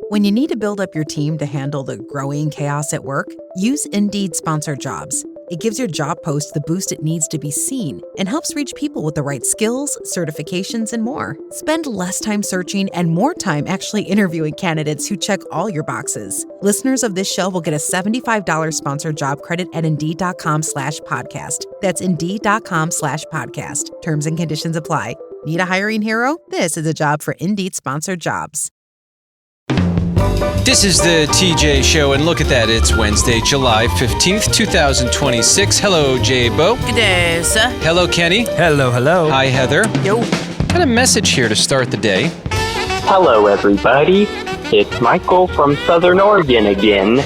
When you need to build up your team to handle the growing chaos at work, use Indeed Sponsored Jobs. It gives your job post the boost it needs to be seen and helps reach people with the right skills, certifications, and more. Spend less time searching and more time actually interviewing candidates who check all your boxes. Listeners of this show will get a $75 sponsored job credit at Indeed.com/podcast. That's Indeed.com/podcast. Terms and conditions apply. Need a hiring hero? This is a job for Indeed Sponsored Jobs. This is the TJ Show, and look at that. It's Wednesday, July 15th, 2026. Hello, J-Bo. Good day, sir. Hello, Kenny. Hello, hello. Hi, Heather. Yo. Got a message here to start the day. Hello, everybody. It's Michael from Southern Oregon again.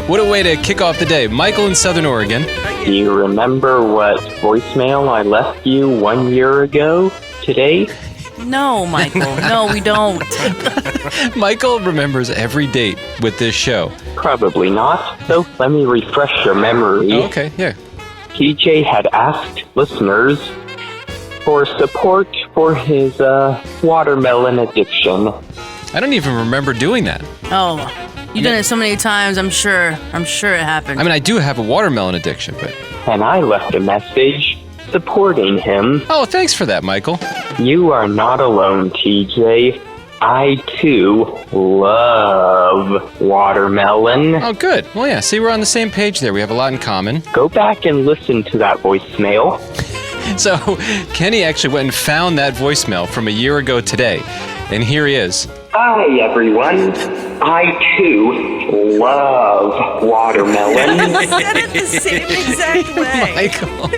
What a way to kick off the day. Michael in Southern Oregon. Do you remember what voicemail I left you 1 year ago today? No, Michael. No, we don't. Michael remembers every date with this show. Probably not. So let me refresh your memory. Oh, okay, yeah. TJ had asked listeners for support for his watermelon addiction. I don't even remember doing that. Oh, you've done it so many times. I'm sure it happened. I mean, I do have a watermelon addiction, but... And I left a message supporting him. Oh, thanks for that, Michael. You are not alone, TJ. I, too, love watermelon. Oh, good. Well, yeah, see, we're on the same page there. We have a lot in common. Go back and listen to that voicemail. So, Kenny actually went and found that voicemail from a year ago today. And here he is. Hi, everyone. I, too, love watermelon. You said it the same exact way. Michael.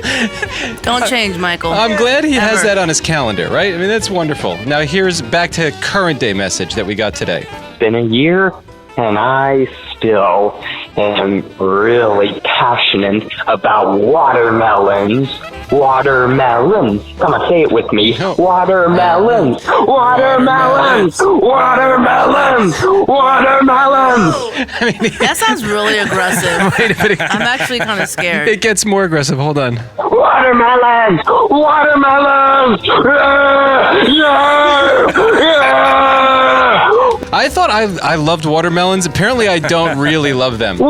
Don't change, Michael. I'm glad he has Ever. that on his calendar, right? I mean, that's wonderful. Now, here's back to current day message that we got today. It's been a year, and I still am really passionate about watermelons. Watermelons. Come on, say it with me. No. Watermelons. Watermelons. Watermelons. Watermelons. I mean, That sounds really aggressive. wait a minute. I'm actually kind of scared. It gets more aggressive. Hold on. Watermelons. Watermelons. Yeah. Yeah. Yeah. I thought I loved watermelons. Apparently, I don't really love them.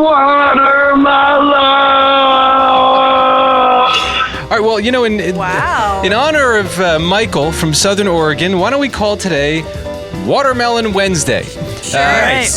All right, well, you know, in honor of Michael from Southern Oregon, why don't we call today Watermelon Wednesday?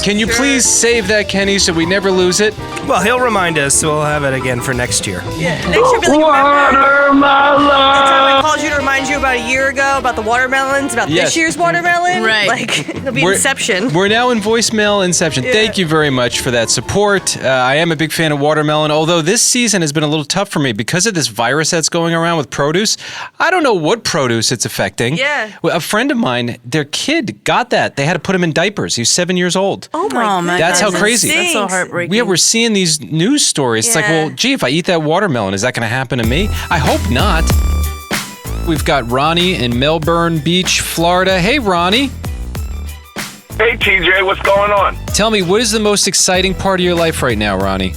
Can you please save that, Kenny, so we never lose it? Well, he'll remind us, so we'll have it again for next year. Yeah, next year, be like, remember the time I called you to remind you about a year ago about the watermelons, about Yes. this year's watermelon? Right. Like, it'll be Inception. We're now in voicemail Inception. Yeah. Thank you very much for that support. I am a big fan of watermelon, although this season has been a little tough for me because of this virus that's going around with produce. I don't know what produce it's affecting. Yeah. Well, a friend of mine, their kid got that. They had to put him in diapers. He was 7 years old. Oh my my That's how goodness. crazy. That's so Stinks. heartbreaking. Yeah, we're seeing these news stories. It's like, Yeah. well, gee, if I eat that watermelon, is that going to happen to me? I hope not. We've got Ronnie in Melbourne Beach, Florida. Hey, Ronnie. Hey, TJ, what's going on? Tell me, what is the most exciting part of your life right now, Ronnie?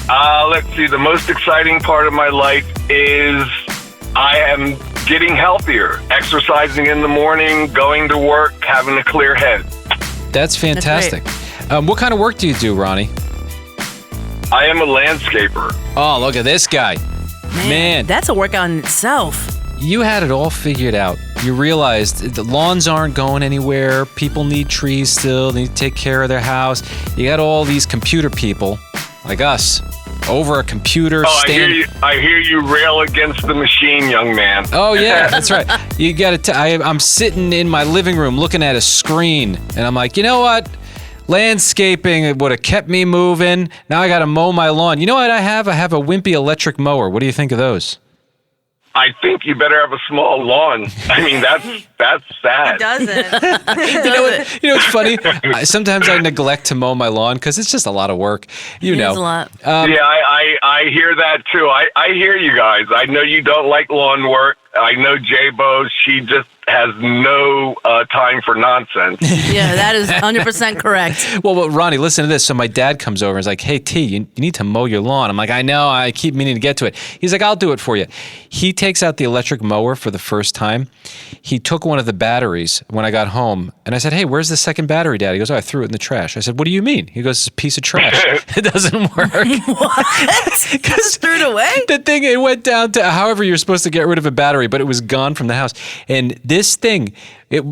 Let's see. The most exciting part of my life is I am getting healthier, exercising in the morning, going to work, having a clear head. That's fantastic. What kind of work do you do, Ronnie? I am a landscaper. Oh, look at this guy. Man, That's a workout in itself. you had it all figured out. You realized the lawns aren't going anywhere. People need trees still. They need to take care of their house. You got all these computer people, like us, over a computer stand. I hear you rail against the machine, young man. Oh, yeah, that's right. You got to. I'm sitting in my living room looking at a screen, and I'm like, you know what? Landscaping would have kept me moving. Now I got to mow my lawn. You know what I have? I have a wimpy electric mower. What do you think of those? I think you better have a small lawn. I mean, that's sad. It doesn't. You know what's funny? Sometimes I neglect to mow my lawn because it's just a lot of work. You know. It's a lot. Yeah, I hear that too. I hear you guys. I know you don't like lawn work. I know J-Bo, she just has no time for nonsense. Yeah, that is 100% correct. Well, Ronnie, listen to this. So my dad comes over and is like, hey, T, you need to mow your lawn. I'm like, I know. I keep meaning to get to it. He's like, I'll do it for you. He takes out the electric mower for the first time. He took one of the batteries when I got home, and I said, hey, where's the second battery, Dad? He goes, oh, I threw it in the trash. I said, what do you mean? He goes, it's a piece of trash. It doesn't work. What? Just threw it away? The thing, it went down to however you're supposed to get rid of a battery, but it was gone from the house. And this thing, it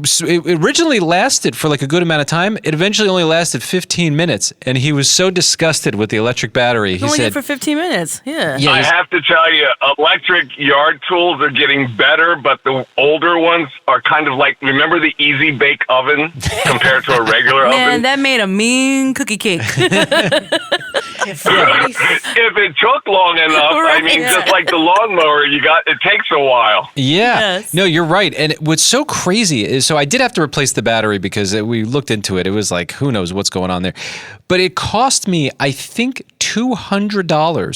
originally lasted for like a good amount of time. It eventually only lasted 15 minutes, and he was so disgusted with the electric battery. He Only said, good for 15 minutes. Yeah. I have to tell you, electric yard tools are getting better, but the older ones are kind of like, remember the Easy Bake Oven compared to a regular Man, oven? that made a mean cookie cake. If it took long enough, I mean, just like the lawnmower, it takes a while. Yeah. Yes. No, you're right. And what's so crazy is, so I did have to replace the battery because we looked into it. It was like, who knows what's going on there. But it cost me, I think, $200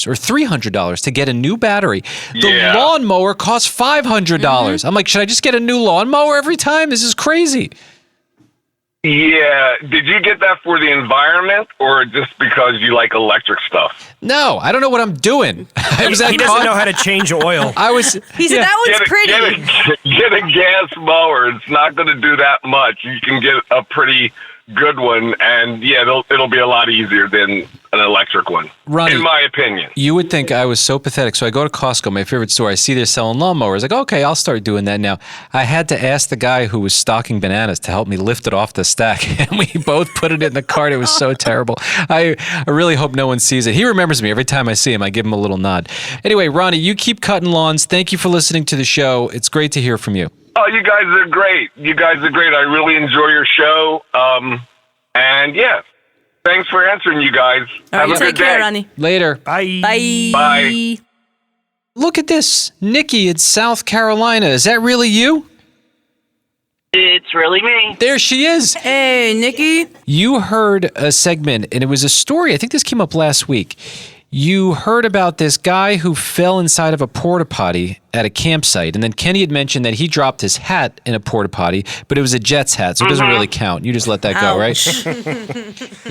or $300 to get a new battery. The lawnmower costs $500. I'm like, should I just get a new lawnmower every time? This is crazy. Yeah. Did you get that for the environment or just because you like electric stuff? No, I don't know what I'm doing. He doesn't know how to change oil. He said, that one's pretty. Get a gas mower. It's not going to do that much. You can get a pretty good one, and it'll be a lot easier than an electric one, Ronnie, in my opinion. You would think I was so pathetic. So I go to Costco, my favorite store. I see they're selling lawnmowers. Like, okay, I'll start doing that now. I had to ask the guy who was stocking bananas to help me lift it off the stack, and we both put it in the cart. It was so terrible. I really hope no one sees it. He remembers me. Every time I see him, I give him a little nod. Anyway, Ronnie, you keep cutting lawns. Thank you for listening to the show. It's great to hear from you. Oh, you guys are great. I really enjoy your show. And yeah, thanks for answering, you guys. All right, Have a take good care, day. Ronnie. Later. Bye. Bye. Bye. Look at this. Nikki in South Carolina. Is that really you? It's really me. There she is. Hey, Nikki. You heard a segment, and it was a story. I think this came up last week. You heard about this guy who fell inside of a porta potty at a campsite, and then Kenny had mentioned that he dropped his hat in a porta potty, but it was a Jets hat, so it doesn't really count. You just let that go, right?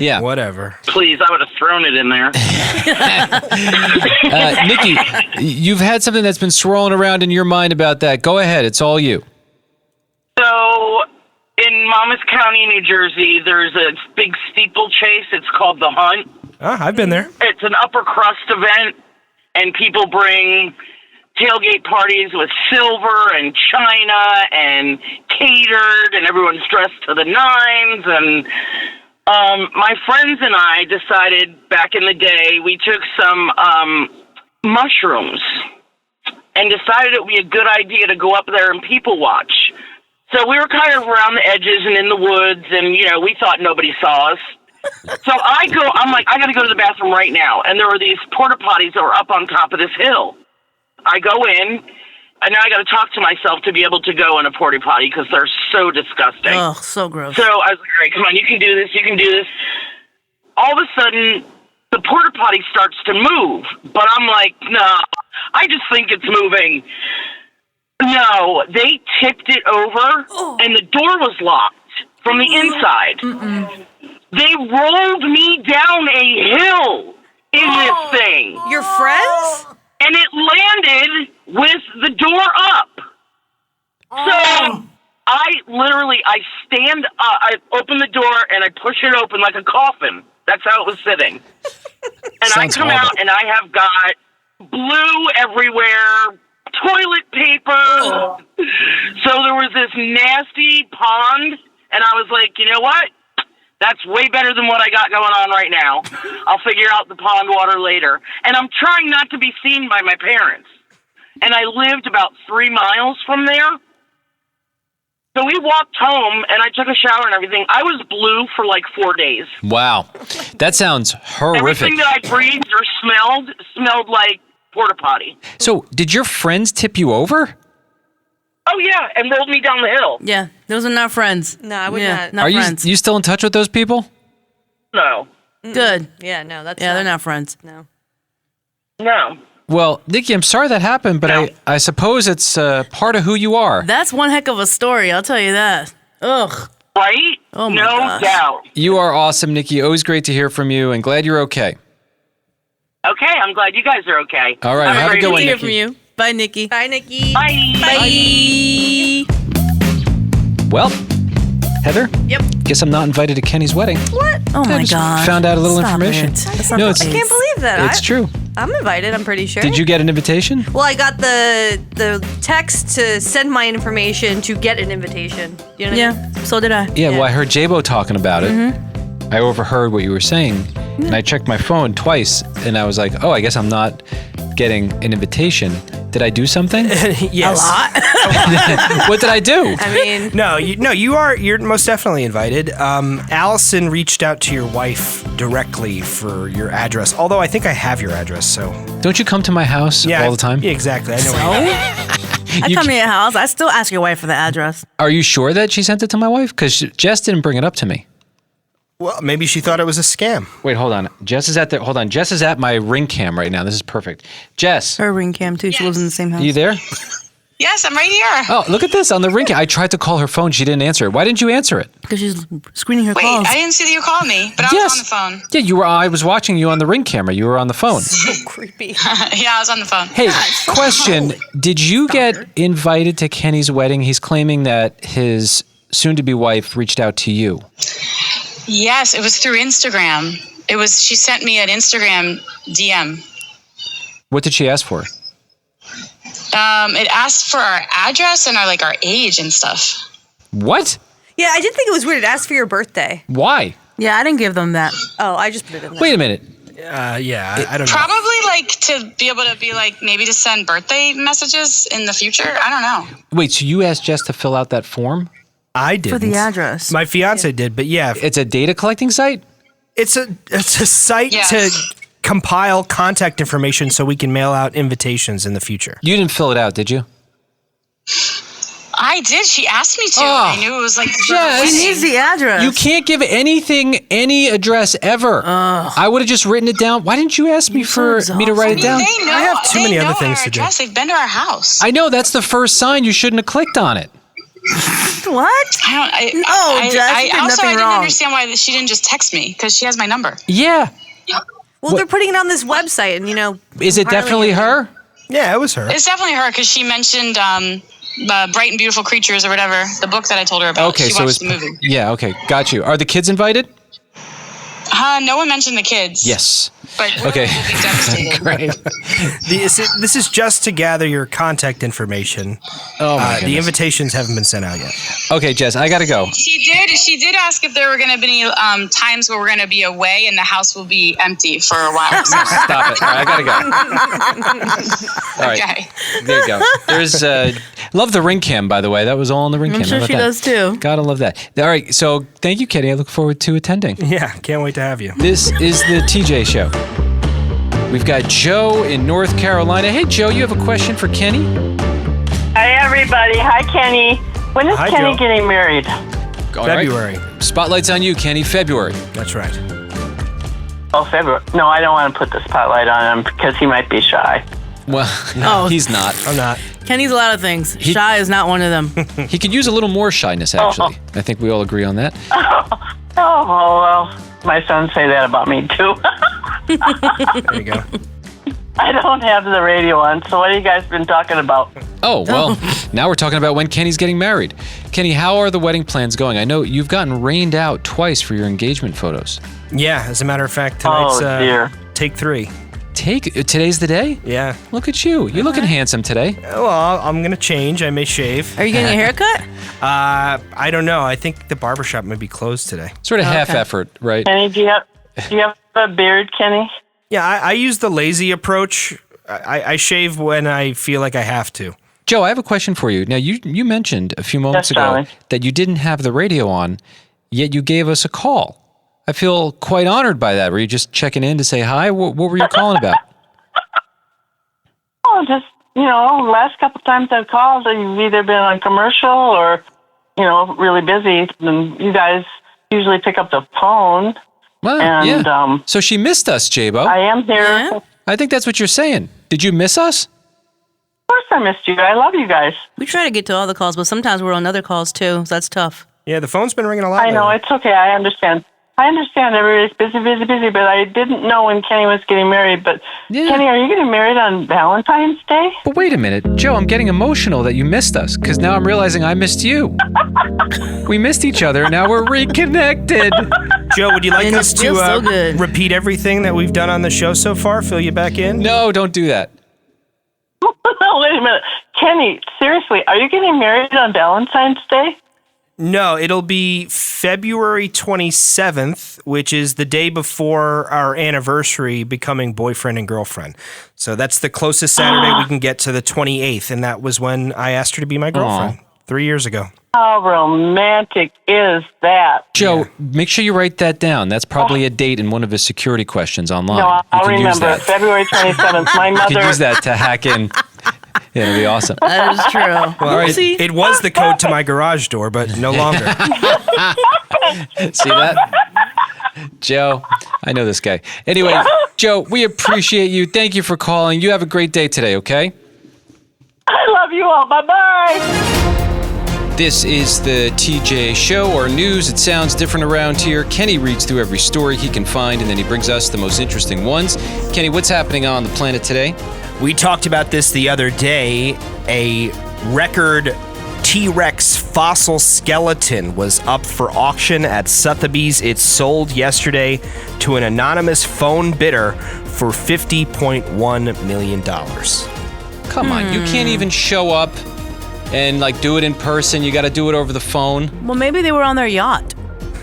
Yeah. Whatever. Please, I would have thrown it in there. Nikki, you've had something that's been swirling around in your mind about that. Go ahead. It's all you. So, in Monmouth County, New Jersey, there's a big steeplechase. It's called The Hunt. I've been there. It's an upper crust event, and people bring tailgate parties with silver and china and catered, and everyone's dressed to the nines. And my friends and I decided back in the day, we took some mushrooms and decided it would be a good idea to go up there and people watch. So we were kind of around the edges and in the woods, and, we thought nobody saw us. So I'm like, I got to go to the bathroom right now. And there were these porta potties that were up on top of this hill. I go in, and now I got to talk to myself to be able to go in a porta potty because they're so disgusting. Oh, so gross. So I was like, all right, come on, you can do this, you can do this. All of a sudden, the porta potty starts to move. But I'm like, no, I just think it's moving. No, they tipped it over, and the door was locked from the inside. They rolled me down a hill in this thing. Your friends? And it landed with the door up. So I stand up, I open the door and I push it open like a coffin. That's how it was sitting. And I come out and I have got blue everywhere, toilet paper. So there was this nasty pond, and I was like, you know what? That's way better than what I got going on right now. I'll figure out the pond water later. And I'm trying not to be seen by my parents. And I lived about 3 miles from there. So we walked home, and I took a shower and everything. I was blue for like 4 days. Wow. That sounds horrific. Everything that I breathed or smelled like porta potty. So, did your friends tip you over? Oh, yeah, and rolled me down the hill. Yeah, those are not friends. No, I would not. Not Are friends. you still in touch with those people? No. Good. Yeah, no, that's Yeah, they're not friends. No. No. Well, Nikki, I'm sorry that happened, but I suppose it's part of who you are. That's one heck of a story, I'll tell you that. Ugh. Right? Oh, my no gosh. doubt. You are awesome, Nikki. Always great to hear from you, and glad you're okay. Okay, I'm glad you guys are okay. All right, have a good one, Good to hear Nikki. from you. Bye, Nikki. Bye, Nikki. Bye. Bye. Well, Heather? Yep. Guess I'm not invited to Kenny's wedding. What? Oh, I my just God. found out a little Stop information. it. That's not No, the it's- I case. can't believe that. It's true. I'm invited, I'm pretty sure. Did you get an invitation? Well, I got the text to send my information to get an invitation. You know what I mean? Yeah, so did I. Yeah, well, I heard J-Bo talking about it. Mm-hmm. I overheard what you were saying, and I checked my phone twice, and I was like, oh, I guess I'm not getting an invitation. Did I do something? Yes. What did I do? I mean, You're most definitely invited. Allison reached out to your wife directly for your address. Although I think I have your address, so Don't you come to my house all the time? Yeah, exactly. I know where you are. I come to your house. I still ask your wife for the address. Are you sure that she sent it to my wife? Because Jess didn't bring it up to me. Well, maybe she thought it was a scam. Wait, hold on. Jess is at my ring cam right now. This is perfect. Jess, Her ring cam, too. She lives in the same house. you there? Yes, I'm right here. Oh, look at this on the ring cam. I tried to call her phone. She didn't answer it. Why didn't you answer it? Because she's screening her Wait, calls. I didn't see that you called me, but I was on the phone. Yeah, you were. I was watching you on the ring camera. You were on the phone. creepy. Yeah, I was on the phone. Hey, question. Did you get invited to Kenny's wedding? He's claiming that his soon-to-be wife reached out to you. Yes, it was through Instagram. She sent me an Instagram DM. What did she ask for? It asked for our address and our age and stuff. What? Yeah, I did think it was weird. It asked for your birthday. Why? Yeah, I didn't give them that. Oh, I just put it in there. Wait a minute. I don't know. Probably to be able to be maybe to send birthday messages in the future. I don't know. Wait, so you asked Jess to fill out that form? I didn't. For the address. My fiance did, but yeah. It's a data collecting site? It's a site to compile contact information so we can mail out invitations in the future. You didn't fill it out, did you? I did. She asked me to. Oh, I knew it was Jess. She needs the address. You can't give anything any address ever. I would have just written it down. Why didn't you ask me me to write it down? They know, I have too many other things to do. They've been to our house. I know, that's the first sign. You shouldn't have clicked on it. What? Jess, you did I nothing didn't wrong. understand why she didn't just text me because she has my number. Yeah. Well, they're putting it on this website, and Is it definitely her? Yeah, it was her. It's definitely her because she mentioned Bright and Beautiful Creatures or whatever, the book that I told her about. Okay, she so watched it's the movie. Yeah, okay, got you. Are the kids invited? No one mentioned the kids. Yes. But Okay. we'll be devastated. Great. This is just to gather your contact information. Oh my The goodness. invitations haven't been sent out yet. Okay, Jess, I gotta go. She did ask if there were going to be any times where we're going to be away and the house will be empty for a while. Stop it. All right, I gotta go. All right. Okay. There you go. There's love the ring cam, by the way. That was all on the ring cam. I'm sure How about she that? does too. Gotta love that. All right, so thank you, Kenny. I look forward to attending. Yeah, can't wait to have you. This is the TJ Show. We've got Joe in North Carolina. Hey, Joe, you have a question for Kenny? Hi, everybody. Hi, Kenny. When is Hi, Kenny Joe. getting married? All right. February. Spotlight's on you, Kenny. February. That's right. Oh, February. No, I don't want to put the spotlight on him because he might be shy. Well, no, he's not. I'm not. Kenny's a lot of things. Shy is not one of them. He could use a little more shyness, actually. I think we all agree on that. Oh, well, my sons say that about me, too. There you go. I don't have the radio on, so what have you guys been talking about? Oh, well, now we're talking about when Kenny's getting married. Kenny, how are the wedding plans going? I know you've gotten rained out twice for your engagement photos. Yeah, as a matter of fact, tonight's dear. take 3. Today's the day? Yeah. Look at you. You're looking handsome today. Well, I'm going to change. I may shave. Are you getting a haircut? I don't know. I think the barbershop may be closed today. Sort of half effort, right? Kenny, do you have a beard, Kenny? Yeah, I use the lazy approach. I shave when I feel like I have to. Joe, I have a question for you. Now, you mentioned a few moments ago darling. that you didn't have the radio on, yet you gave us a call. I feel quite honored by that. Were you just checking in to say hi? What were you calling about? Oh, just, last couple times I've called, you've either been on commercial or, really busy. And you guys usually pick up the phone. Well, And, yeah. So she missed us, J-Bo. I am here. I think that's what you're saying. Did you miss us? Of course I missed you. I love you guys. We try to get to all the calls, but sometimes we're on other calls too, so that's tough. Yeah, the phone's been ringing a lot. I know, lately. it's okay. I understand. Everybody's busy, but I didn't know when Kenny was getting married. But Kenny, are you getting married on Valentine's Day? But wait a minute, Joe, I'm getting emotional that you missed us, because now I'm realizing I missed you. We missed each other, and now we're reconnected. Joe, would you like us to feels so good. repeat everything that we've done on the show so far? Fill you back in? No, don't do that. No, wait a minute. Kenny, seriously, are you getting married on Valentine's Day? No, it'll be February 27th, which is the day before our anniversary becoming boyfriend and girlfriend. So that's the closest Saturday we can get to the 28th, and that was when I asked her to be my girlfriend 3 years ago. How romantic is that? Joe, make sure you write that down. That's probably a date in one of his security questions online. No, I'll You can use remember. that. February 27th. My You mother... can use that to hack in. Yeah, it'll be awesome. That is true. Well, it was the code to my garage door, but no longer. See that? Joe, I know this guy. Anyway, Joe, we appreciate you. Thank you for calling. You have a great day today, okay? I love you all. Bye-bye. This is the TJ Show, or news. It sounds different around here. Kenny reads through every story he can find, and then he brings us the most interesting ones. Kenny, what's happening on the planet today? We talked about this the other day. A record T-Rex fossil skeleton was up for auction at Sotheby's. It sold yesterday to an anonymous phone bidder for $50.1 million. Come on, you can't even show up and do it in person. You got to do it over the phone. Well, maybe they were on their yacht.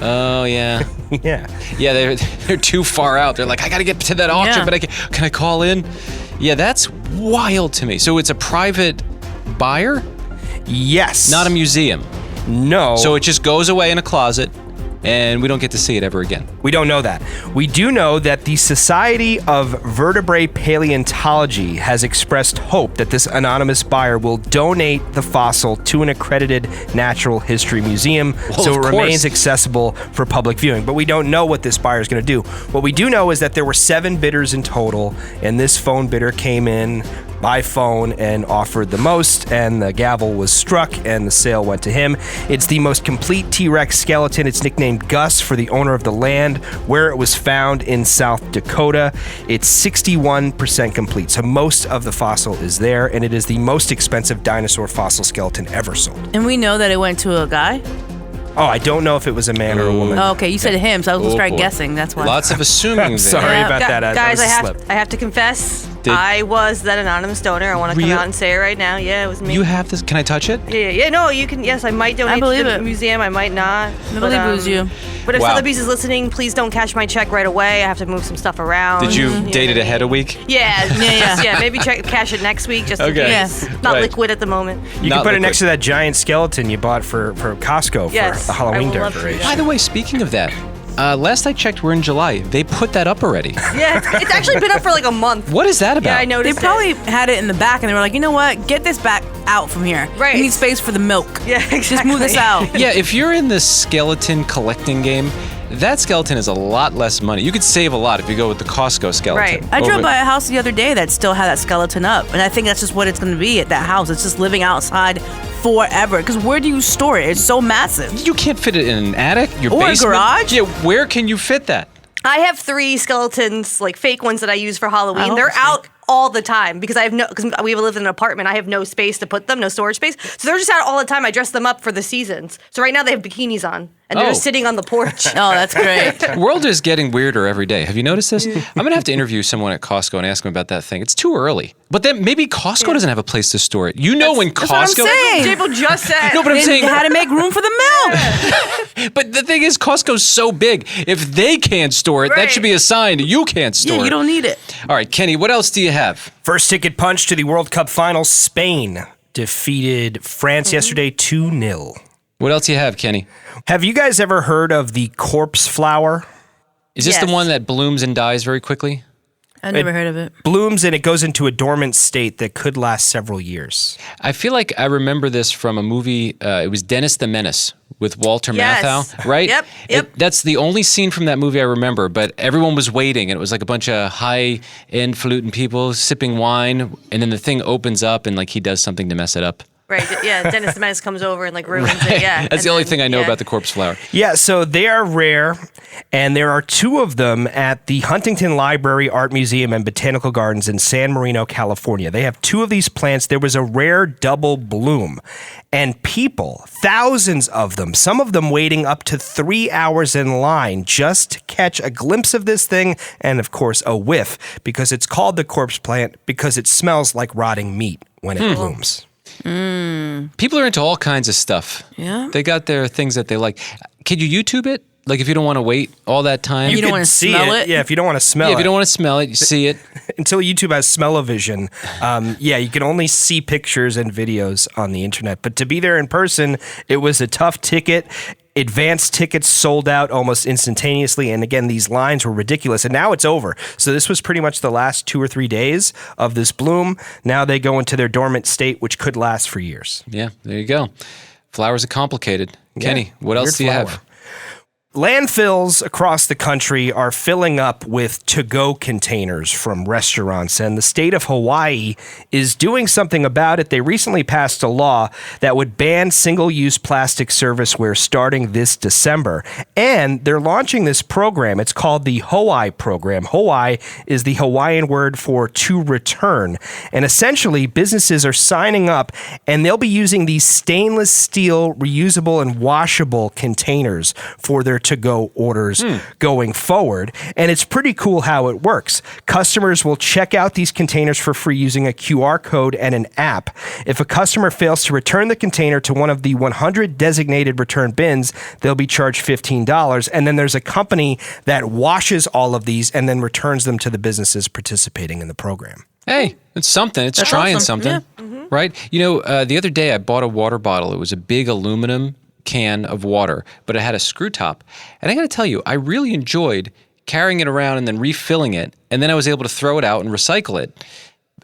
Oh, yeah. Yeah. Yeah, they're too far out. They're like, I got to get to that auction, Yeah. but can I call in? Yeah, that's wild to me. So it's a private buyer? Yes. Not a museum. No. So it just goes away in a closet, and we don't get to see it ever again. We don't know that. We do know that the Society of Vertebrate Paleontology has expressed hope that this anonymous buyer will donate the fossil to an accredited natural history museum, so of it course. remains accessible for public viewing. But we don't know what this buyer is going to do. What we do know is that there were 7 bidders in total, and this phone bidder came in by phone and offered the most, and the gavel was struck, and the sale went to him. It's the most complete T-Rex skeleton. It's nicknamed Gus for the owner of the land where it was found in South Dakota. It's 61% complete, so most of the fossil is there, and it is the most expensive dinosaur fossil skeleton ever sold. And we know that it went to a guy? Oh, I don't know if it was a man or a woman. Oh, okay, you said him, so I was going to start boy. guessing. That's why. Lots of assuming there. Sorry about that. That Guys, was a I slip. have to confess, Did- I was that anonymous donor. I want to come Real- out and say it right now. Yeah, it was me. You have this? Can I touch it? Yeah, no, you can. Yes, I might donate to believe the it. museum. I might not. Nobody boos you. But if Wow. Sotheby's is listening, please don't cash my check right away. I have to move some stuff around. Did you know date what it I ahead a mean? week? Yeah, Yeah. yeah. Maybe cash it next week just in Okay. case. Yeah. Not Right. liquid at the moment. You Not can put it liquid. next to that giant skeleton you bought for Costco Yes, for the Halloween I would love to do decoration. By the way, speaking of that, last I checked, we're in July. They put that up already. Yeah, it's actually been up for like a month. What is that about? Yeah, I They noticed. probably had it in the back, and they were like, you know what? Get this back out from here. Right. We need space for the milk. Yeah, exactly. Just move this out. Yeah, if you're in the skeleton collecting game, that skeleton is a lot less money. You could save a lot if you go with the Costco skeleton. Right. I drove Over- by a house the other day that still had that skeleton up, and I think that's just what it's going to be at that house. It's just living outside forever. Because where do you store it? It's so massive. You can't fit it in an attic, your Or a basement. garage? Yeah, where can you fit that? I have 3 skeletons, like fake ones that I use for Halloween. Oh, They're sweet. out all the time because we live in an apartment. I have no space to put them, no storage space. So they're just out all the time. I dress them up for the seasons. So right now they have bikinis on and they're Oh. just sitting on the porch. Oh, that's great. The world is getting weirder every day. Have you noticed this? I'm going to have to interview someone at Costco and ask them about that thing. It's too early. But then maybe Costco doesn't have a place to store it. You know when That's what I'm Costco... saying. People just said. No, but I'm They saying... had to make room for the milk. But the thing is, Costco's so big. If they can't store it, that Right. should be a sign you can't store Yeah, it. you don't need it. All right, Kenny, what else do you have? First ticket punch to the World Cup final. Spain defeated France yesterday 2-0. What else do you have, Kenny? Have you guys ever heard of the corpse flower? Is this Yes. the one that blooms and dies very quickly? I never heard of it. Blooms and it goes into a dormant state that could last several years. I feel like I remember this from a movie. It was Dennis the Menace with Walter Matthau, right? Yep. That's the only scene from that movie I remember, but everyone was waiting, and it was like a bunch of high-end falutin people sipping wine, and then the thing opens up, and like he does something to mess it up. Right. Yeah. Dennis the Menace comes over and like ruins it. Yeah. That's the only thing I know about the corpse flower. Yeah, so they are rare, and there are 2 of them at the Huntington Library, Art Museum, and Botanical Gardens in San Marino, California. They have 2 of these plants. There was a rare double bloom, and people, thousands of them, some of them waiting up to 3 hours in line just to catch a glimpse of this thing, and of course a whiff, because it's called the corpse plant because it smells like rotting meat when it blooms. People are into all kinds of stuff. Yeah. They got their things that they like. Can you YouTube it? Like if you don't want to wait all that time? You don't want to smell it? Yeah, if you don't want to smell it. If you don't want to smell it, you see it. Until YouTube has smell-o-vision, you can only see pictures and videos on the internet. But to be there in person, it was a tough ticket. Advanced tickets sold out almost instantaneously. And again, these lines were ridiculous. And now it's over. So this was pretty much the last 2 or 3 days of this bloom. Now they go into their dormant state, which could last for years. Yeah, there you go. Flowers are complicated. Kenny, what else do you have? Landfills across the country are filling up with to-go containers from restaurants, and the state of Hawaii is doing something about it. They recently passed a law that would ban single-use plastic serviceware starting this December, and they're launching this program. It's called the Hawaii program. Hawaii is the Hawaiian word for to return, and essentially businesses are signing up, and they'll be using these stainless steel, reusable, and washable containers for their to-go orders going forward. And it's pretty cool how it works. Customers will check out these containers for free using a QR code and an app. If a customer fails to return the container to one of the 100 designated return bins, they'll be charged $15. And then there's a company that washes all of these and then returns them to the businesses participating in the program. Hey, it's something. It's trying something, right? You know, the other day I bought a water bottle. It was a big aluminum can of water, but it had a screw top. And I got to tell you, I really enjoyed carrying it around and then refilling it. And then I was able to throw it out and recycle it.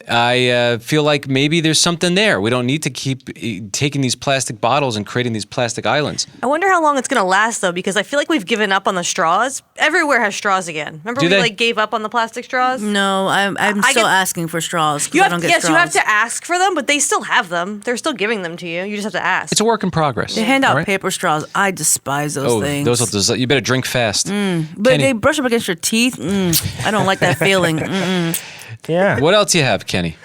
I feel like maybe there's something there. We don't need to keep taking these plastic bottles and creating these plastic islands. I wonder how long it's going to last, though, because I feel like we've given up on the straws. Everywhere has straws again. Remember we gave up on the plastic straws? No, I'm still asking for straws. I don't get straws. You have to ask for them, but they still have them. They're still giving them to you. You just have to ask. It's a work in progress. They hand out paper straws. I despise those things. Those you better drink fast. But they brush up against your teeth. I don't like that feeling. Yeah. What else you have, Kenny?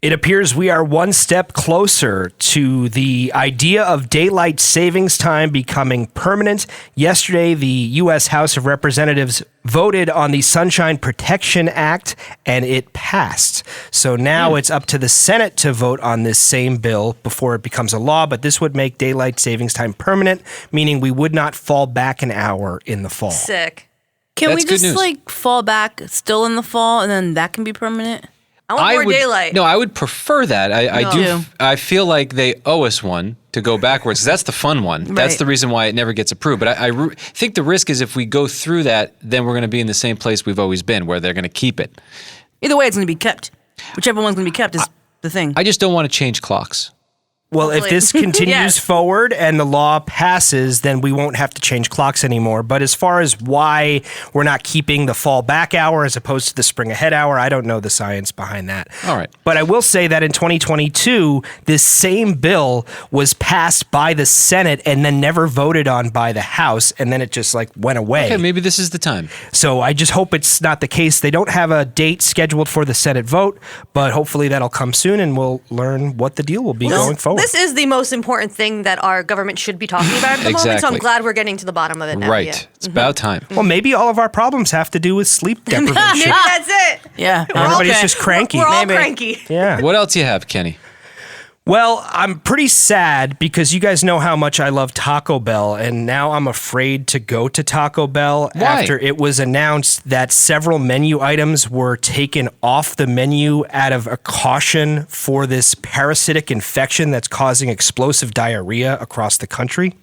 It appears we are one step closer to the idea of daylight savings time becoming permanent. Yesterday, the U.S. House of Representatives voted on the Sunshine Protection Act, and it passed. So now it's up to the Senate to vote on this same bill before it becomes a law, but this would make daylight savings time permanent, meaning we would not fall back an hour in the fall. Sick. Can we just fall back still in the fall and then that can be permanent? I want more daylight. No, I would prefer that. I do. I feel like they owe us one to go backwards. That's the fun one. Right. That's the reason why it never gets approved. But I think the risk is if we go through that, then we're going to be in the same place we've always been, where they're going to keep it. Either way, it's going to be kept. Whichever one's going to be kept is the thing. I just don't want to change clocks. Well, if this continues forward and the law passes, then we won't have to change clocks anymore. But as far as why we're not keeping the fall back hour as opposed to the spring ahead hour, I don't know the science behind that. All right. But I will say that in 2022, this same bill was passed by the Senate and then never voted on by the House, and then it just went away. Okay, maybe this is the time. So I just hope it's not the case. They don't have a date scheduled for the Senate vote, but hopefully that'll come soon and we'll learn what the deal will be going forward. This is the most important thing that our government should be talking about at the moment, so I'm glad we're getting to the bottom of it now. Right. Yeah. It's about time. Well, maybe all of our problems have to do with sleep deprivation. Maybe that's it. Yeah. Everybody's just cranky. We're all cranky. Yeah. What else you have, Kenny? Well, I'm pretty sad because you guys know how much I love Taco Bell, and now I'm afraid to go to Taco Bell after it was announced that several menu items were taken off the menu out of a caution for this parasitic infection that's causing explosive diarrhea across the country.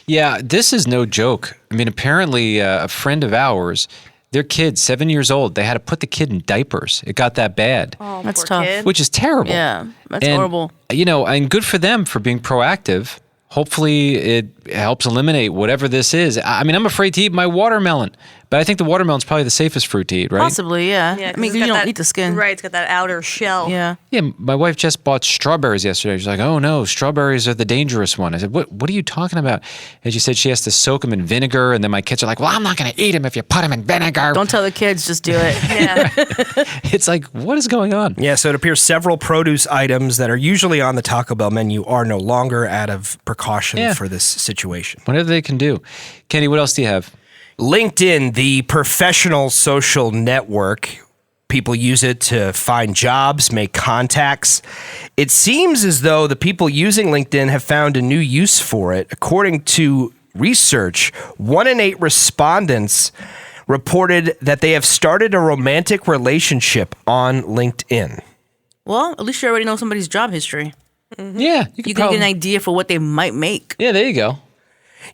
Yeah, this is no joke. I mean, apparently a friend of ours Their kid, 7 years old, they had to put the kid in diapers. It got that bad. Oh, that's tough. kid. Which is terrible. Yeah, that's And, horrible. And good for them for being proactive. Hopefully it helps eliminate whatever this is. I mean, I'm afraid to eat my watermelon, but I think the watermelon's probably the safest fruit to eat, right? Possibly, yeah. Yeah, I mean, 'cause you it's got don't that- eat the skin. Right, it's got that outer shell. Yeah. Yeah, my wife just bought strawberries yesterday. She's like, "Oh no, strawberries are the dangerous one." I said, "What are you talking about?" And she said she has to soak them in vinegar. And then my kids are like, "Well, I'm not going to eat them if you put them in vinegar." Don't tell the kids, just do it. Yeah. It's like, what is going on? Yeah, so it appears several produce items that are usually on the Taco Bell menu are no longer out of precaution for this situation. Whatever they can do. Kenny, what else do you have? LinkedIn, the professional social network, people use it to find jobs, make contacts. It seems as though the people using LinkedIn have found a new use for it. According to research, 1 in 8 respondents reported that they have started a romantic relationship on LinkedIn. Well, at least you already know somebody's job history. Yeah, You can get an idea for what they might make. Yeah, there you go.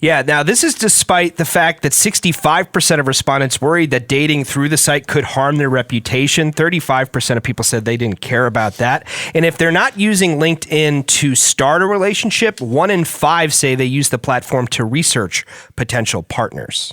Yeah, now this is despite the fact that 65% of respondents worried that dating through the site could harm their reputation. 35% of people said they didn't care about that. And if they're not using LinkedIn to start a relationship, 1 in 5 say they use the platform to research potential partners.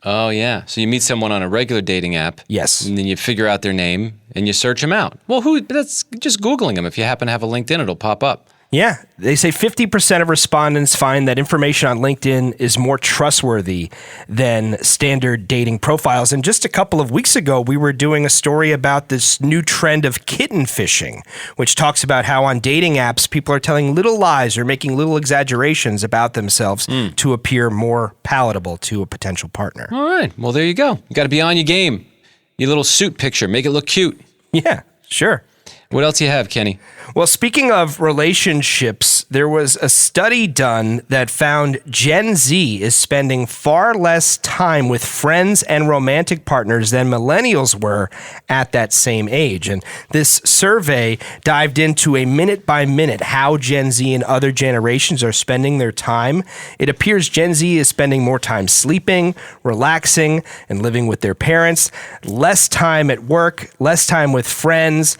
Oh, yeah. So you meet someone on a regular dating app. Yes. And then you figure out their name and you search them out. Well, that's just Googling them. If you happen to have a LinkedIn, it'll pop up. Yeah, they say 50% of respondents find that information on LinkedIn is more trustworthy than standard dating profiles. And just a couple of weeks ago, we were doing a story about this new trend of kitten fishing, which talks about how on dating apps, people are telling little lies or making little exaggerations about themselves to appear more palatable to a potential partner. All right. Well, there you go. You got to be on your game. Your little suit picture. Make it look cute. Yeah, sure. What else you have, Kenny? Well, speaking of relationships, there was a study done that found Gen Z is spending far less time with friends and romantic partners than millennials were at that same age. And this survey dived into a minute by minute how Gen Z and other generations are spending their time. It appears Gen Z is spending more time sleeping, relaxing, and living with their parents, less time at work, less time with friends.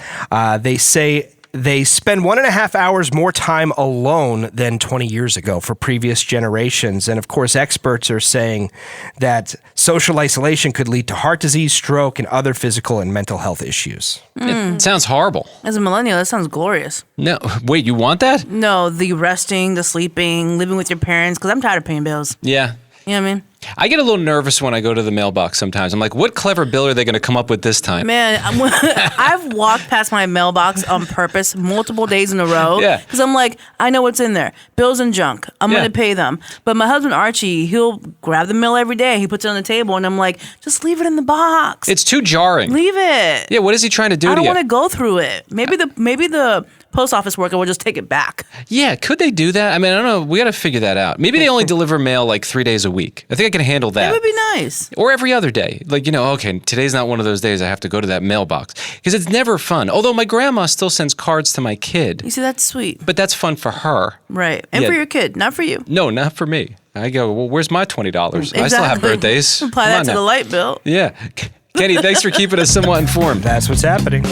They say they spend 1.5 hours more time alone than 20 years ago for previous generations. And of course, experts are saying that social isolation could lead to heart disease, stroke, and other physical and mental health issues. It sounds horrible. As a millennial, that sounds glorious. No, wait, you want that? No, the resting, the sleeping, living with your parents, because I'm tired of paying bills. Yeah. You know what I mean? I get a little nervous when I go to the mailbox sometimes. I'm like, what clever bill are they going to come up with this time? Man, I've walked past my mailbox on purpose multiple days in a row. Yeah. Because I'm like, I know what's in there. Bills and junk. I'm going to pay them. But my husband, Archie, he'll grab the mail every day. He puts it on the table, and I'm like, just leave it in the box. It's too jarring. Leave it. Yeah, what is he trying to do I to don't you? want to go through it. Maybe the post office worker will just take it back. Yeah, could they do that? I mean, I don't know. We got to figure that out. Maybe they only deliver mail like 3 days a week. I think I can handle that. It would be nice. Or every other day. Like, okay, today's not one of those days I have to go to that mailbox. Because it's never fun. Although my grandma still sends cards to my kid. You see, that's sweet. But that's fun for her. Right. And Yeah. for your kid, not for you. No, not for me. I go, well, where's my $20? I still have birthdays. Apply Come that on to now. the light bill. Yeah. Kenny, thanks for keeping us somewhat informed. That's what's happening.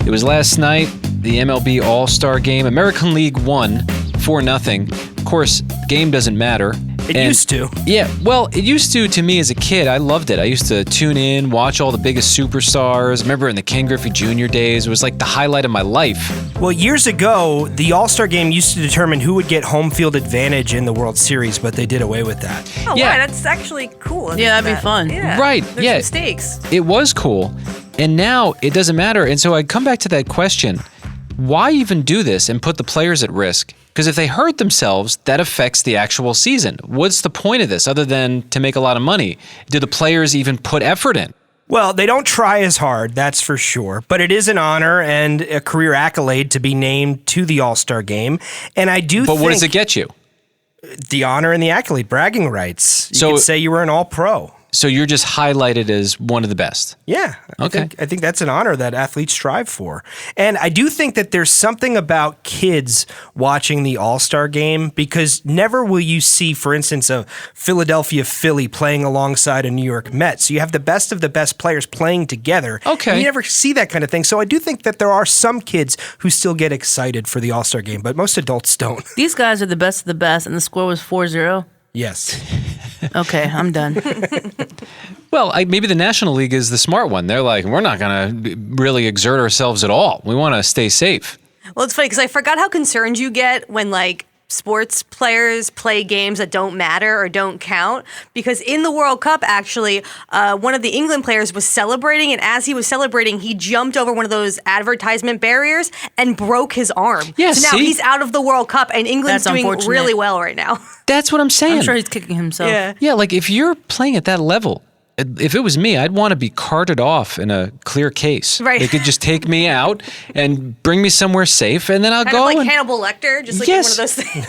It was last night, the MLB All Star game. American League won 4-0. Of course, game doesn't matter. It used to. Yeah, well, it used to me as a kid. I loved it. I used to tune in, watch all the biggest superstars. Remember in the Ken Griffey Jr. days, it was like the highlight of my life. Well, years ago, the All-Star game used to determine who would get home field advantage in the World Series, but they did away with that. Oh, Yeah. wow, that's actually cool. Yeah, that'd be fun. Yeah. Right, There's yeah. some stakes. It was cool. And now it doesn't matter. And so I come back to that question. Why even do this and put the players at risk? Because if they hurt themselves, that affects the actual season. What's the point of this other than to make a lot of money? Do the players even put effort in? Well, they don't try as hard, that's for sure. But it is an honor and a career accolade to be named to the All-Star game. And I do But think what does it get you? the honor and the accolade, bragging rights. You So- could say you were an all-pro. So you're just highlighted as one of the best. Yeah. Okay. I think that's an honor that athletes strive for. And I do think that there's something about kids watching the All Star game, because never will you see, for instance, a Philadelphia Philly playing alongside a New York Mets. So you have the best of the best players playing together. Okay. And you never see that kind of thing. So I do think that there are some kids who still get excited for the All Star game, but most adults don't. These guys are the best of the best, and the score was 4-0. Yes. Okay, I'm done. Well, maybe the National League is the smart one. They're like, we're not going to really exert ourselves at all. We want to stay safe. Well, it's funny because I forgot how concerned you get when like sports players play games that don't matter or don't count. Because in the World Cup, actually, one of the England players was celebrating, and as he was celebrating, he jumped over one of those advertisement barriers and broke his arm. Yeah, so now see? he's out of the World Cup, and England's That's doing unfortunate. really well right now. That's what I'm saying. I'm sure he's kicking himself. Yeah. Yeah, like if you're playing at that level, if it was me, I'd want to be carted off in a clear case. Right. They could just take me out and bring me somewhere safe, and then I'll Kind go of like and Hannibal Lecter, just like yes, one of those things.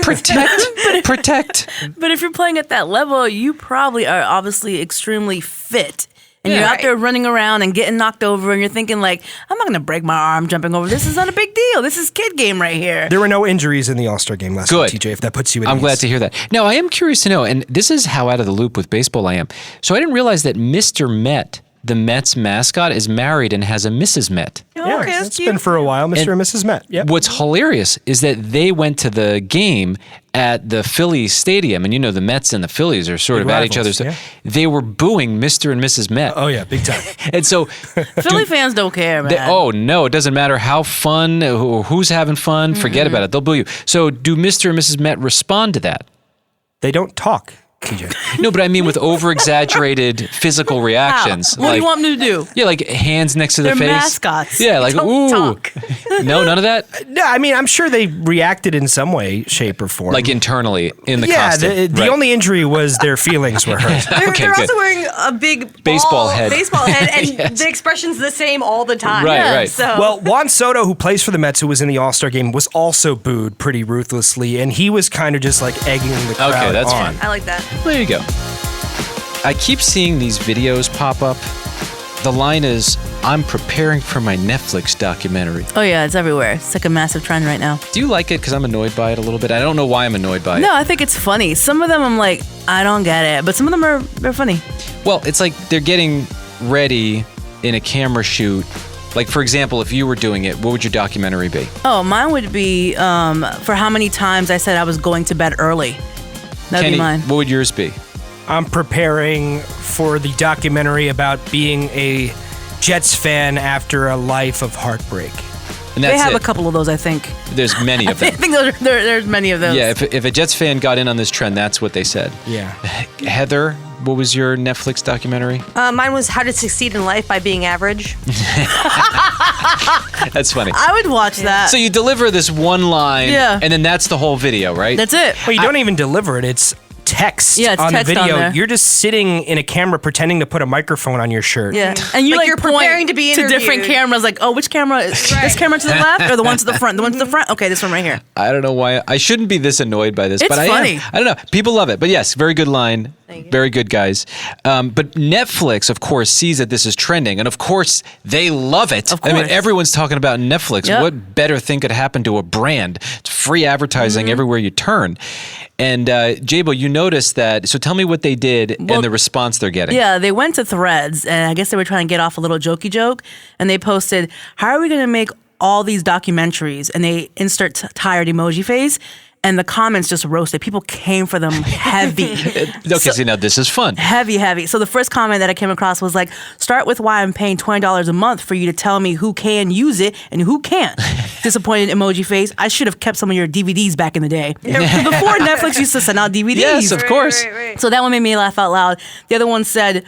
protect. But if you're playing at that level, you probably are obviously extremely fit. And Yeah. you're out Right. there running around and getting knocked over, and you're thinking like, I'm not going to break my arm jumping over. This is not a big deal. This is kid game right here. There were no injuries in the All Star game last Good. night, TJ, if that puts you at I'm ease. glad to hear that. Now, I am curious to know, and this is how out of the loop with baseball I am. So I didn't realize that Mr. Met, the Mets mascot, is married and has a Mrs. Met. Yeah, okay, that's it's cute. been for a while, Mr. and Mrs. Met. Yep. What's hilarious is that they went to the game at the Phillies stadium, and you know the Mets and the Phillies are sort Big of at each rivals, other's. yeah. They were booing Mr. and Mrs. Met. Oh, yeah, big time. And so, Philly fans don't care, man. oh no, it doesn't matter how fun or who's having fun. Forget about it. They'll boo you. So do Mr. and Mrs. Met respond to that? They don't talk, TJ. No, but I mean with over-exaggerated physical reactions. What do you want me to do? Yeah, like hands next to the They're face. mascots. Yeah, like Don't ooh. talk. No, none of that. No, I mean, I'm sure they reacted in some way, shape, or form. Like internally in the yeah, costume. the Right. only injury was their feelings were hurt. They're, Okay, they're good. also wearing a big Baseball head. and Yes. the expression's the same all the time. Right, right. So Well, Juan Soto, who plays for the Mets, who was in the All Star game, was also booed pretty ruthlessly, and he was kind of just like egging the crowd Okay, that's on. fine. I like that. There you go. I keep seeing these videos pop up. The line is, I'm preparing for my Netflix documentary. Oh, yeah, it's everywhere. It's like a massive trend right now. Do you like it? Because I'm annoyed by it a little bit. I don't know why I'm annoyed by it. No, I think it's funny. Some of them I'm like, I don't get it. But some of them they're funny. Well, it's like they're getting ready in a camera shoot. Like, for example, if you were doing it, what would your documentary be? Oh, mine would be for how many times I said I was going to bed early. That'd Kenny, be mine. what would yours be? I'm preparing for the documentary about being a Jets fan after a life of heartbreak. And They that's have it. a couple of those, I think. There's many of I them. think there's many of those. Yeah, if a Jets fan got in on this trend, that's what they said. Yeah. Heather, what was your Netflix documentary? Mine was How to Succeed in Life by Being Average. That's funny. I would watch that. So you deliver this one line, Yeah. and then that's the whole video, right? That's it. Well, you don't even deliver it. It's text Yeah, it's on text the on video. there. You're just sitting in a camera pretending to put a microphone on your shirt. Yeah, and you Like like you're point preparing to be to different interviewed. cameras. Like, oh, which camera? Is this camera to the left or the one to the front? The one to the front. Okay, this one right here. I don't know why I shouldn't be this annoyed by this, It's but I funny. am. I don't know. People love it, but yes, very good line. Very good, guys. But Netflix, of course, sees that this is trending, and of course, they love it. Of I mean, course. everyone's talking about Netflix. Yep. What better thing could happen to a brand? It's free advertising Mm-hmm. everywhere you turn. And Jabo, you noticed that. So tell me what they did and the response they're getting. Yeah, they went to Threads, and I guess they were trying to get off a little jokey joke, and they posted, "How are we going to make all these documentaries?" And they insert tired emoji face. And the comments just roasted. People came for them heavy. Okay, so now this is fun. Heavy. So the first comment that I came across was like, start with why I'm paying $20 a month for you to tell me who can use it and who can't. Disappointed emoji face. I should have kept some of your DVDs back in the day. Before Netflix used to send out DVDs. Yes, of course. So that one made me laugh out loud. The other one said,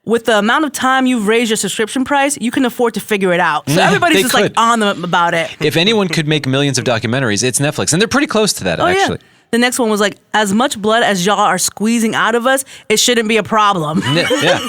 with the amount of time you've raised your subscription price, you can afford to figure it out. So Yeah, everybody's they just could. like on them about it. If anyone could make millions of documentaries, it's Netflix, and they're pretty close to that, Oh, actually. yeah. The next one was like, as much blood as y'all are squeezing out of us, it shouldn't be a problem. Yeah.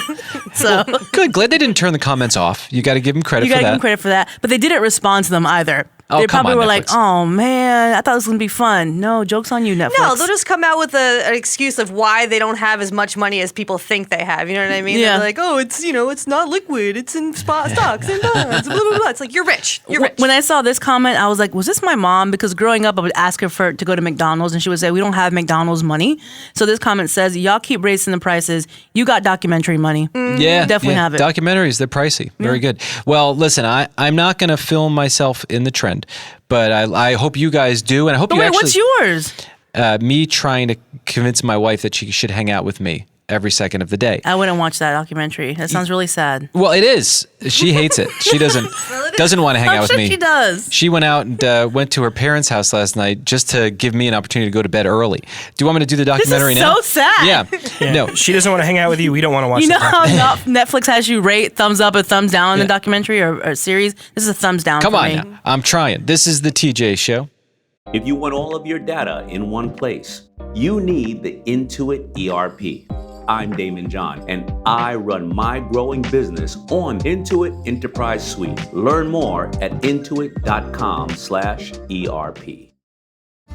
So Good. Glad they didn't turn the comments off. You got to give them credit you for gotta that. give them credit for that. But they didn't respond to them either. Oh, they come probably on, were Netflix. like, "Oh man, I thought this was gonna be fun." No, joke's on you, Netflix. No, they'll just come out with an excuse of why they don't have as much money as people think they have. You know what I mean? Yeah. They're like, oh, it's not liquid. It's in stocks and bonds. Blah, blah, blah. It's like, you're rich. You're rich. When I saw this comment, I was like, was this my mom? Because growing up, I would ask her to go to McDonald's, and she would say, we don't have McDonald's money. So this comment says, y'all keep raising the prices. You got documentary money. Yeah, Definitely have it. Documentaries, they're pricey. Very good. Well, listen, I'm not going to film myself in the trend, but I hope you guys do, and I hope But you wait, actually. what's yours? Me trying to convince my wife that she should hang out with me every second of the day. I wouldn't watch that documentary. That sounds really sad. Well, it is. She hates it. She doesn't want to hang out with me. She does. She went out and went to her parents' house last night just to give me an opportunity to go to bed early. Do you want me to do the documentary This is now? so sad. Yeah. No. She doesn't want to hang out with you. We don't want to watch You know the how Netflix has you rate thumbs up or thumbs down in the documentary or series? This is a thumbs down Come for on me. now. I'm trying. This is the TJ Show. If you want all of your data in one place, you need the Intuit ERP. I'm Damon John, and I run my growing business on Intuit Enterprise Suite. Learn more at intuit.com/ERP.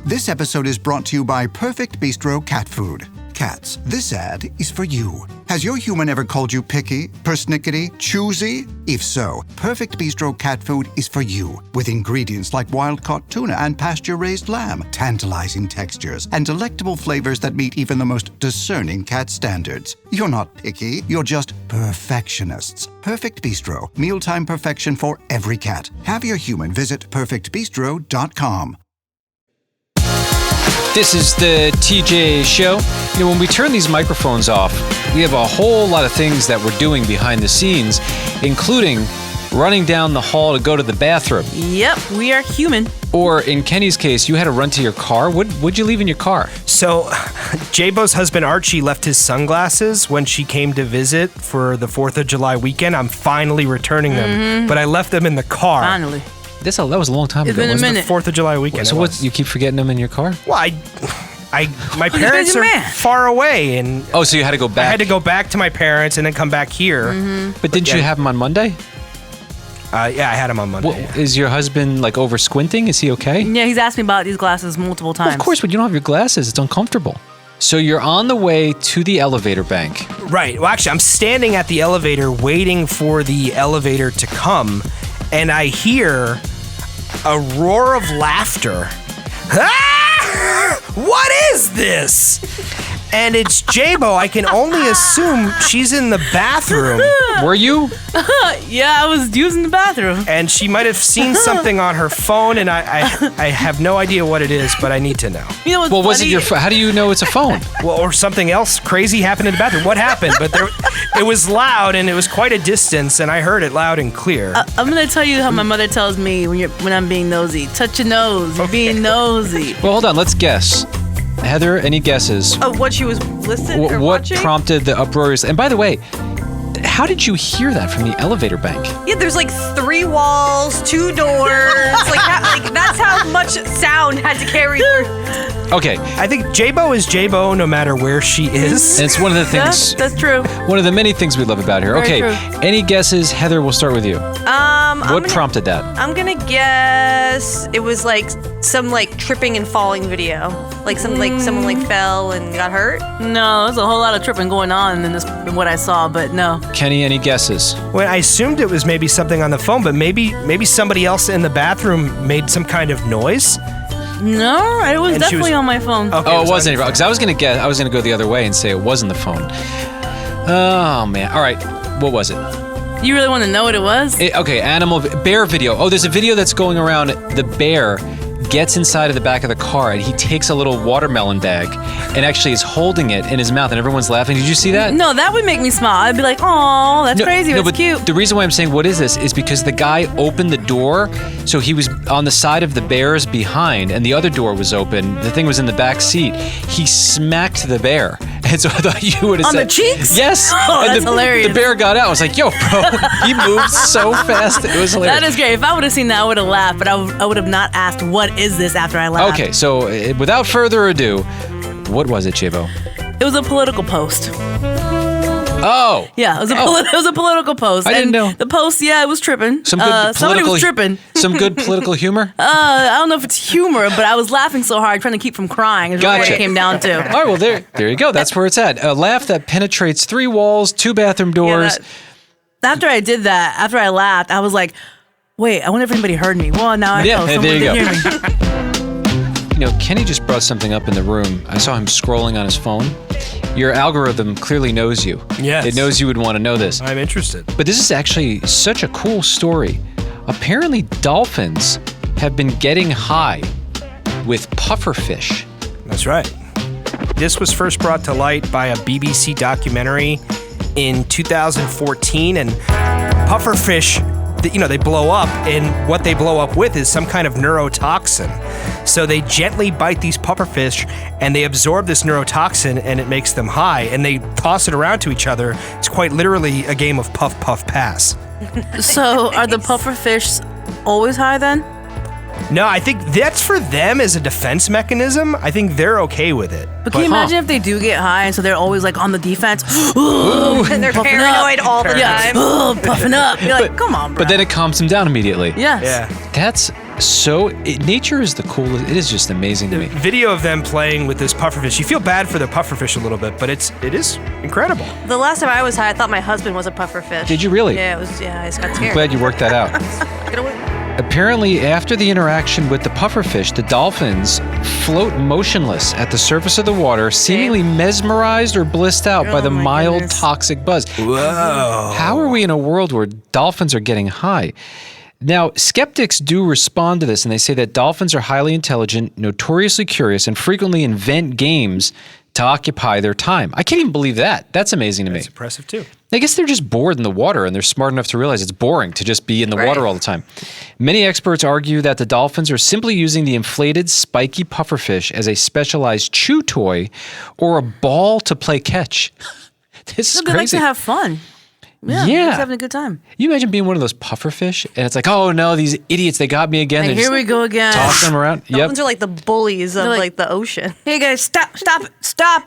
This episode is brought to you by Perfect Bistro Cat Food. Cats, this ad is for you. Has your human ever called you picky, persnickety, choosy? If so, Perfect Bistro Cat Food is for you. With ingredients like wild-caught tuna and pasture-raised lamb, tantalizing textures, and delectable flavors that meet even the most discerning cat standards. You're not picky, you're just perfectionists. Perfect Bistro, mealtime perfection for every cat. Have your human visit perfectbistro.com. This is the TJ Show. You know, when we turn these microphones off, we have a whole lot of things that we're doing behind the scenes, including running down the hall to go to the bathroom. Yep, we are human. Or in Kenny's case, you had to run to your car. What'd you leave in your car? So, J-Bo's husband Archie left his sunglasses when she came to visit for the 4th of July weekend. I'm finally returning them, but I left them in the car. Finally. That was a long time It's ago. been a wasn't it? minute. The 4th of July weekend. So what? You keep forgetting them in your car? Well, my parents busy are man. far away, and Oh, so you had to go back. I had to go back to my parents and then come back here. But didn't you have them on Monday? Yeah, I had them on Monday. What, is your husband like over squinting? Is he okay? Yeah, he's asked me about these glasses multiple times. Well, of course, when you don't have your glasses, it's uncomfortable. So you're on the way to the elevator bank. Right. Well, actually, I'm standing at the elevator waiting for the elevator to come, and I hear a roar of laughter. Ah! What is this? And it's J-Bo. I can only assume she's in the bathroom. Were you? Yeah, I was using the bathroom. And she might have seen something on her phone, and I have no idea what it is, but I need to know. You know what's Well, was it funny? your? How do you know it's a phone? Well, or something else crazy happened in the bathroom. What happened? But it was loud, and it was quite a distance, and I heard it loud and clear. I'm gonna tell you how my mother tells me when I'm being nosy. Touch your nose. You're being nosy. Well, hold on. Let's guess. Heather, any guesses? Of what she was listening or What watching? prompted the uproarious? And by the way, how did you hear that from the elevator bank? Yeah, there's like 3 walls, 2 doors. like that's how much sound had to carry through. Okay, I think J-Bo is J-Bo no matter where she is. and it's one of the things. That's true. One of the many things we love about here. Very Okay, true. any guesses? Heather, we'll start with you. What prompted that? I'm gonna guess it was like some like tripping and falling video. Like someone like fell and got hurt. No, there's a whole lot of tripping going on in what I saw, but no. Kenny, any guesses? Well, I assumed it was maybe something on the phone, but maybe somebody else in the bathroom made some kind of noise. No, it was And she definitely was- on my phone. Okay, Oh, it on wasn't your because phone. I was gonna go the other way and say it wasn't the phone. Oh man! All right, what was it? You really want to know what it was? Okay, bear video. Oh, there's a video that's going around. The bear gets inside of the back of the car and he takes a little watermelon bag and actually is holding it in his mouth and everyone's laughing. Did you see that? No, that would make me smile. I'd be like, "Oh, that's crazy. That's but cute." The reason why I'm saying what is this is because the guy opened the door, so he was on the side of the bears behind, and the other door was open. The thing was in the back seat. He smacked the bear, and so I thought you would have On said the cheeks? Yes. Oh, and that's hilarious. The bear got out. I was like, "Yo, bro, he moved so fast. It was hilarious." That is great. If I would have seen that, I would have laughed, but I would have not asked, "What is this?" after I laughed. Okay, so without further ado, what was it, J-Bo? It was a political post. Oh. Yeah, it was a political post. I didn't know. The post, it was tripping. Some good somebody political, was tripping. Some good political humor? I don't know if it's humor, but I was laughing so hard trying to keep from crying. Is what it came down to. All right, well, there you go. That's where it's at. A laugh that penetrates 3 walls, 2 bathroom doors. After I did that, after I laughed, I was like, wait, I wonder if anybody heard me. Well, now I know. Someone there you did go. hear me. Kenny just brought something up in the room. I saw him scrolling on his phone. Your algorithm clearly knows you. Yes. It knows you would want to know this. I'm interested. But this is actually such a cool story. Apparently, dolphins have been getting high with pufferfish. That's right. This was first brought to light by a BBC documentary in 2014, and pufferfish, they blow up, and what they blow up with is some kind of neurotoxin. So they gently bite these pufferfish, and they absorb this neurotoxin, and it makes them high, and they toss it around to each other. It's quite literally a game of puff, puff, pass. So are the pufferfish always high then? No, I think that's for them as a defense mechanism. I think they're okay with it. But can you imagine if they do get high and so they're always like on the defense? And they're paranoid all the time. Puffing up. You're like, come on, bro. But then it calms them down immediately. Yes. Yeah. That's so... nature is the coolest. It is just amazing to me. Video of them playing with this pufferfish. You feel bad for the pufferfish a little bit, but it is incredible. The last time I was high, I thought my husband was a pufferfish. Did you really? Yeah, I just got I'm scared. glad you worked that out. Get away. Apparently, after the interaction with the pufferfish, the dolphins float motionless at the surface of the water, seemingly mesmerized or blissed out by the mild toxic buzz. Whoa. How are we in a world where dolphins are getting high? Now, skeptics do respond to this, and they say that dolphins are highly intelligent, notoriously curious, and frequently invent games to occupy their time. I can't even believe that. That's amazing to me. That's impressive, too. I guess they're just bored in the water, and they're smart enough to realize it's boring to just be in the water all the time. Many experts argue that the dolphins are simply using the inflated, spiky pufferfish as a specialized chew toy or a ball to play catch. This is They crazy. like to have fun. Yeah. They're just having a good time. You imagine being one of those pufferfish, and it's like, oh no, these idiots, they got me again. Like, They here just we go again. Toss them around. Dolphins are like the bullies of like the ocean. Hey guys, stop it, stop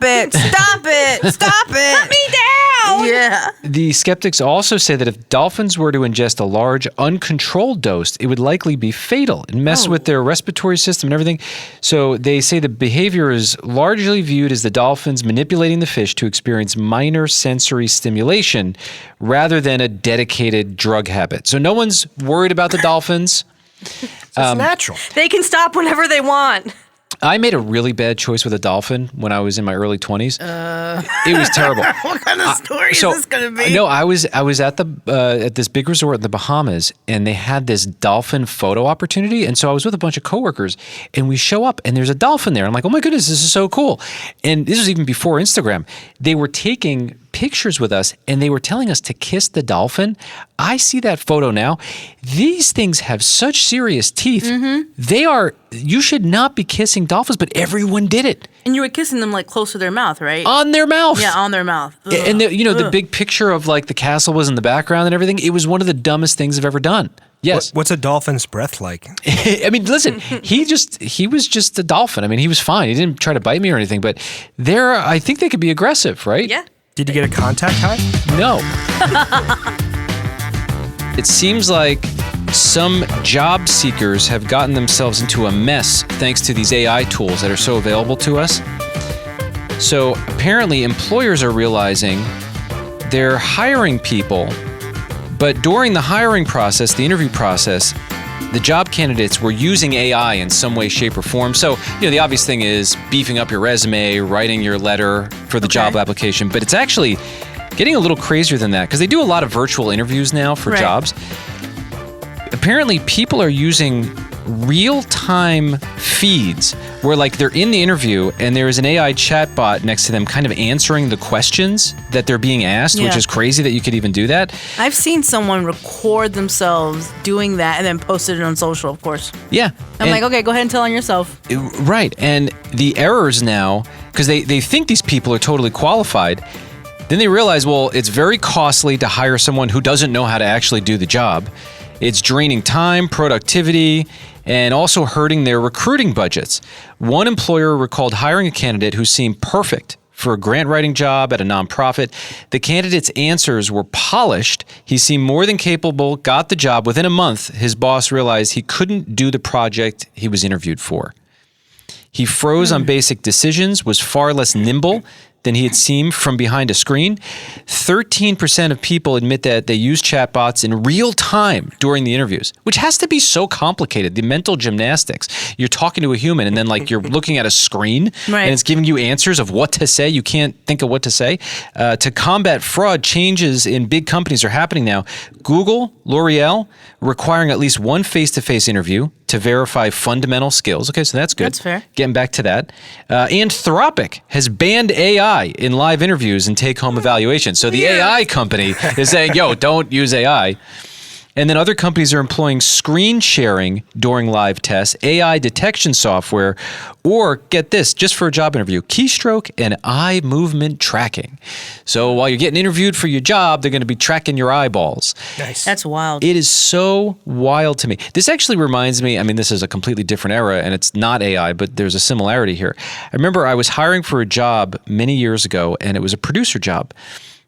it, stop it, stop it. Put me down. Yeah. The skeptics also say that if dolphins were to ingest a large, uncontrolled dose, it would likely be fatal and mess with their respiratory system and everything. So they say the behavior is largely viewed as the dolphins manipulating the fish to experience minor sensory stimulation rather than a dedicated drug habit. So no one's worried about the dolphins. It's natural. They can stop whenever they want. I made a really bad choice with a dolphin when I was in my early 20s. It was terrible. What kind of story is this going to be? No, I was at the at this big resort in the Bahamas, and they had this dolphin photo opportunity. And so I was with a bunch of coworkers, and we show up, and there's a dolphin there. I'm like, oh my goodness, this is so cool. And this was even before Instagram. They were taking pictures with us, and they were telling us to kiss the dolphin. I see that photo now. These things have such serious teeth. You should not be kissing dolphins, but everyone did it. And you were kissing them like close to their mouth, right? On their mouth. Yeah, on their mouth. Ugh. And the big picture of like the castle was in the background and everything. It was one of the dumbest things I've ever done. Yes. What's a dolphin's breath like? I mean, listen, he was just a dolphin. I mean, he was fine. He didn't try to bite me or anything, but I think they could be aggressive, right? Yeah. Did you get a contact high? No. It seems like some job seekers have gotten themselves into a mess thanks to these AI tools that are so available to us. So apparently employers are realizing they're hiring people, but during the hiring process, the interview process, the job candidates were using AI in some way, shape, or form. So, the obvious thing is beefing up your resume, writing your letter for the job application. But it's actually getting a little crazier than that because they do a lot of virtual interviews now for jobs. Apparently, people are using real-time feeds where like they're in the interview and there is an AI chatbot next to them kind of answering the questions that they're being asked, which is crazy that you could even do that. I've seen someone record themselves doing that and then posted it on social, of course. Yeah. I'm like, okay, go ahead and tell on yourself. Right. And the errors now, because they think these people are totally qualified, then they realize, well, it's very costly to hire someone who doesn't know how to actually do the job. It's draining time, productivity, and also hurting their recruiting budgets. One employer recalled hiring a candidate who seemed perfect for a grant writing job at a nonprofit. The candidate's answers were polished. He seemed more than capable, got the job. Within a month, his boss realized he couldn't do the project he was interviewed for. He froze on basic decisions, was far less nimble than he had seemed from behind a screen. 13% of people admit that they use chatbots in real time during the interviews, which has to be so complicated. The mental gymnastics. You're talking to a human and then like you're looking at a screen and it's giving you answers of what to say. You can't think of what to say. To combat fraud, changes in big companies are happening now. Google, L'Oreal, requiring at least one face-to-face interview to verify fundamental skills. Okay, so that's good. That's fair. Getting back to that. Anthropic has banned AI in live interviews and take-home evaluations. So the AI company is saying, yo, don't use AI. And then other companies are employing screen sharing during live tests, AI detection software, or get this, just for a job interview, keystroke and eye movement tracking. So while you're getting interviewed for your job, they're going to be tracking your eyeballs. Nice. That's wild. It is so wild to me. This actually reminds me, I mean, this is a completely different era and it's not AI, but there's a similarity here. I remember I was hiring for a job many years ago and it was a producer job.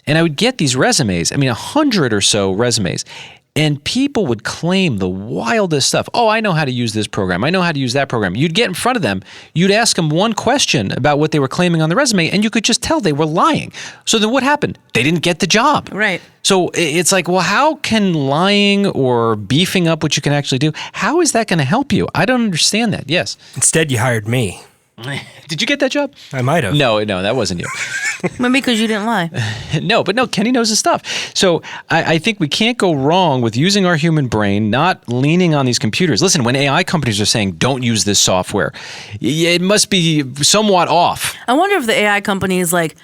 And I would get these resumes, 100 or so resumes. And people would claim the wildest stuff. Oh, I know how to use this program. I know how to use that program. You'd get in front of them. You'd ask them one question about what they were claiming on the resume, and you could just tell they were lying. So then what happened? They didn't get the job. Right. So it's like, well, how can lying or beefing up what you can actually do, how is that going to help you? I don't understand that. Yes. Instead, you hired me. Did you get that job? I might have. No, that wasn't you. Maybe because you didn't lie. No, Kenny knows his stuff. So I think we can't go wrong with using our human brain, not leaning on these computers. Listen, when AI companies are saying, don't use this software, it must be somewhat off. I wonder if the AI company is like,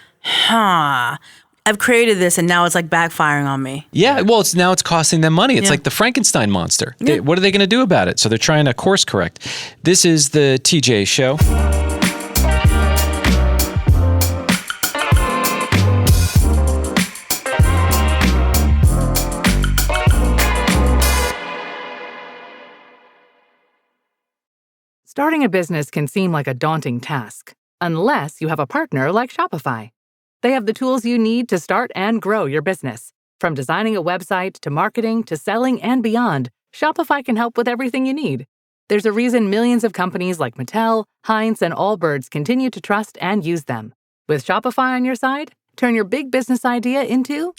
I've created this and now it's like backfiring on me. Yeah, well, now it's costing them money. It's like the Frankenstein monster. Yeah. What are they going to do about it? So they're trying to course correct. This is the TJ Show. Starting a business can seem like a daunting task, unless you have a partner like Shopify. They have the tools you need to start and grow your business. From designing a website to marketing to selling and beyond, Shopify can help with everything you need. There's a reason millions of companies like Mattel, Heinz, and Allbirds continue to trust and use them. With Shopify on your side, turn your big business idea into...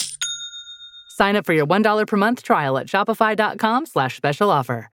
Sign up for your $1 per month trial at shopify.com/special offer.